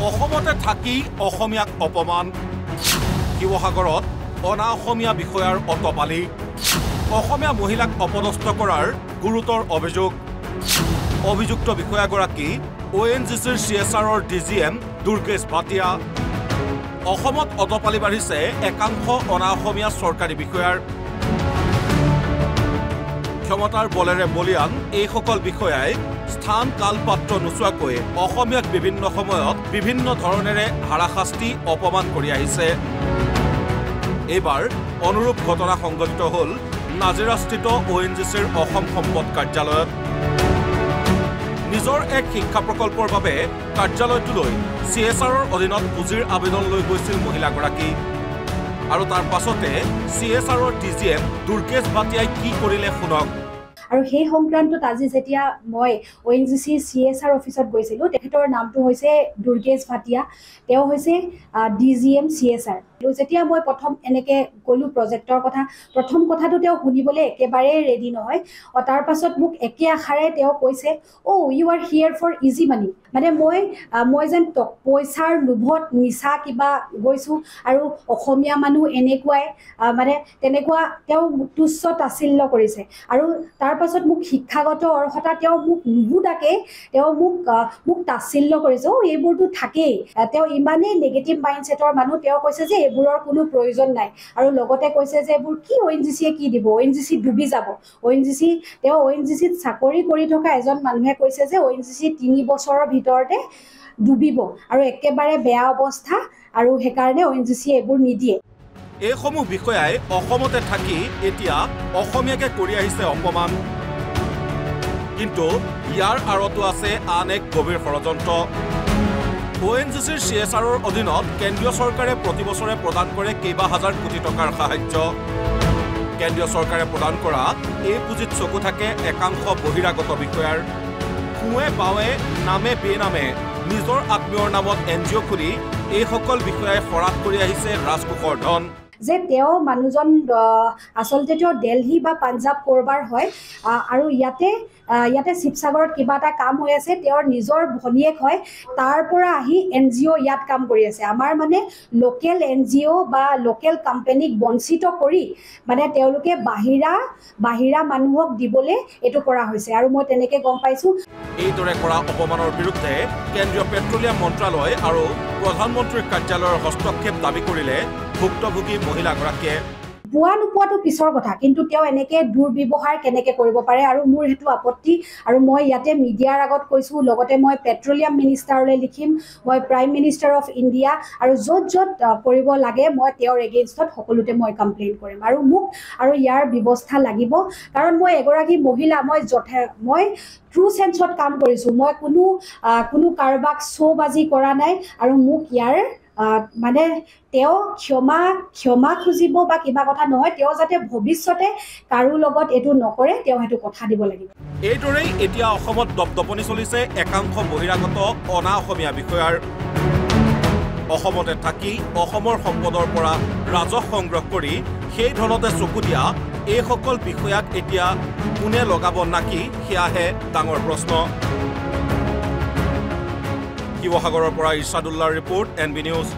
অসমতে থাকি অসমীয়াক অপমান শিৱসাগৰত অনা অসমীয়া বিষয়াৰ অটপালি অসমীয়া মহিলাক অপদস্থ কৰাৰ গুৰুতৰ অভিযোগ অভিযুক্ত বিষয়াগৰাকী ONGCৰ CSRৰ DGM দুৰ্গেশ ভাটিয়া অসমত অটপালি বাঢ়িছে একাংশ অনা অসমীয়া চৰকাৰী বিষয়াৰ ক্ষমতাৰ বলেৰে বলিয়ান এইসকল বিষয়াই স্থান কাল পাত্ৰ নোচোৱাকৈ অসমীয়াক বিভিন্ন সময়ত বিভিন্ন ধৰণেৰে হাৰাশাস্তি অপমান কৰি আহিছে এইবাৰ অনুৰূপ ঘটনা সংঘটিত হ'ল নাজিৰাস্থিত ONGCৰ অসম সম্পদ কাৰ্যালয়ত নিজৰ এক শিক্ষা প্ৰকল্পৰ বাবে কাৰ্যালয়টোলৈ CSRৰ অধীনত পুঁজিৰ আবেদন লৈ গৈছিল মহিলাগৰাকী আৰু তাৰ পাছতে CSRৰ DGM দুৰ্গেশ ভাটিয়াই কি কৰিলে শুনক আৰু সেই সংক্ৰান্তত আজি যেতিয়া মই ONGC CSR অফিচত গৈছিলো তেখেতৰ নামটো হৈছে দুৰ্গেশ ভাটিয়া তেওঁ হৈছে DGM CSR যেতিয়া মই প্ৰথম এনেকে গলো প্ৰজেক্টৰ কথা প্ৰথম কথাটো তেওঁ শুনিবলৈ একেবাৰে ৰেডি নহয় আৰু তাৰ পাছত মোক একে আখাৰে তেওঁ কৈছে you are here for easy money মানে মই যেন পইচাৰ লোভত নিচা কিবা গৈছো আৰু অসমীয়া মানুহ এনেকুৱাই মানে তেনেকুৱা তেওঁ তুচ্ছ তাচ্ছিল্য কৰিছে আৰু তাৰ পাছত মোক শিক্ষাগত অৰ্হতা তেওঁ মোক নুহুদাকে তেওঁ মোক তাচ্ছিল্য কৰিছে এইবোৰটো থাকেই তেওঁ ইমানেই নেগেটিভ মাইণ্ডছেটৰ মানুহ তেওঁ কৈছে যে এইবোৰৰ কোনো প্ৰয়োজন নাই আৰু লগতে কৈছে যে এইবোৰ কি ONGCয়ে কি দিব ONGC ডুবি যাব তেওঁ ONGCত চাকৰি কৰি থকা এজন মানুহে কৈছে যে ONGC 3 বছৰৰ ভিতৰতে ডুবিব আৰু একেবাৰে বেয়া অৱস্থা আৰু হেকাৰণে ONGCয়ে এইবোৰ নিদিয়ে এইসমূহ বিষয়াই অসমতে থাকি এতিয়া অসমীয়াকে কৰি আহিছে অপমান কিন্তু ইয়াৰ আৰতো আছে আন এক গভীৰ ষড়যন্ত্ৰ ONGCৰ CSRৰ অধীনত কেন্দ্ৰীয় চৰকাৰে প্ৰতি বছৰে প্ৰদান কৰে কেইবা হাজাৰ কোটি টকাৰ সাহায্য কেন্দ্ৰীয় চৰকাৰে প্ৰদান কৰা এই পুঁজিত চকু থাকে একাংশ বহিৰাগত বিষয়াৰ কুৱে পাৱে নামে বেনামে নিজৰ আত্মীয়ৰ নামত NGO খুলি এইসকল বিষয়াই খৰাক কৰি আহিছে ৰাজকোষৰ ধন যে তেওঁ মানুহজন আসলতে তেওঁ দিল্লী বা পাঞ্জাব কৰবাৰ হয় আৰু ইয়াতে শিৱসাগৰত কিবা এটা কাম হৈ আছে তেওঁৰ নিজৰ ভনীয়েক হয় তাৰ পৰা আহি NGO ইয়াত কাম কৰি আছে আমাৰ মানে লোকেল NGO বা লোকেল কোম্পানীক বঞ্চিত কৰি মানে তেওঁলোকে বাহিৰা মানুহক দিবলৈ এটো কৰা হৈছে আৰু মই তেনেকে গম পাইছো এইদৰে কৰা অপমানৰ বিৰুদ্ধে কেন্দ্ৰীয় পেট্ৰলিয়াম মন্ত্ৰালয় আৰু প্ৰধানমন্ত্ৰীৰ কাৰ্যালয়ৰ হস্তক্ষেপ দাবী কৰিলে ভুক্তভোগী মহিলাগৰাকীয়ে বুৱা নোপোৱাটো পিছৰ কথা কিন্তু তেওঁ এনেকে দুৰ্ব্যৱহাৰ কেনেকে কৰিব পাৰে আৰু মোৰ হেতু আপত্তি আৰু মই ইয়াতে মিডিয়াৰ আগত কৈছো লগতে মই পেট্ৰলিয়াম মিনিষ্টাৰলৈ লিখিম মই প্ৰাইম মিনিষ্টাৰ অফ ইণ্ডিয়া আৰু য'ত কৰিব লাগে মই তেওঁৰ এগেইনষ্টত সকলোতে মই কমপ্লেইন কৰিম আৰু মোক আৰু ইয়াৰ ব্যৱস্থা লাগিব কাৰণ মই এগৰাকী মহিলা মই ট্ৰু সেন্সত কাম কৰিছো মই কোনো কাৰবাক শোবাজি কৰা নাই আৰু মোক ইয়াৰ মানে তেওঁ ক্ষমা খুজিব বা কিবা কথা নহয় তেওঁ যাতে ভৱিষ্যতে কাৰো লগত এটো নকৰে তেওঁ হেতু কথা দিব লাগিব এইদৰেই এতিয়া অসমত দপদপনি চলিছে একাংশ বহিৰাগত অনা অসমীয়া বিষয়াৰ অসমতে থাকি অসমৰ সম্পদৰ পৰা ৰাজহ সংগ্ৰহ কৰি সেই ধৰণতে চকু দিয়া এইসকল বিষয়াক এতিয়া কোনে লগাব নাকি সেয়াহে ডাঙৰ প্ৰশ্ন শিৱসাগৰৰ পৰা ইৰছাদুল্লাহৰ ৰিপৰ্ট NB নিউজ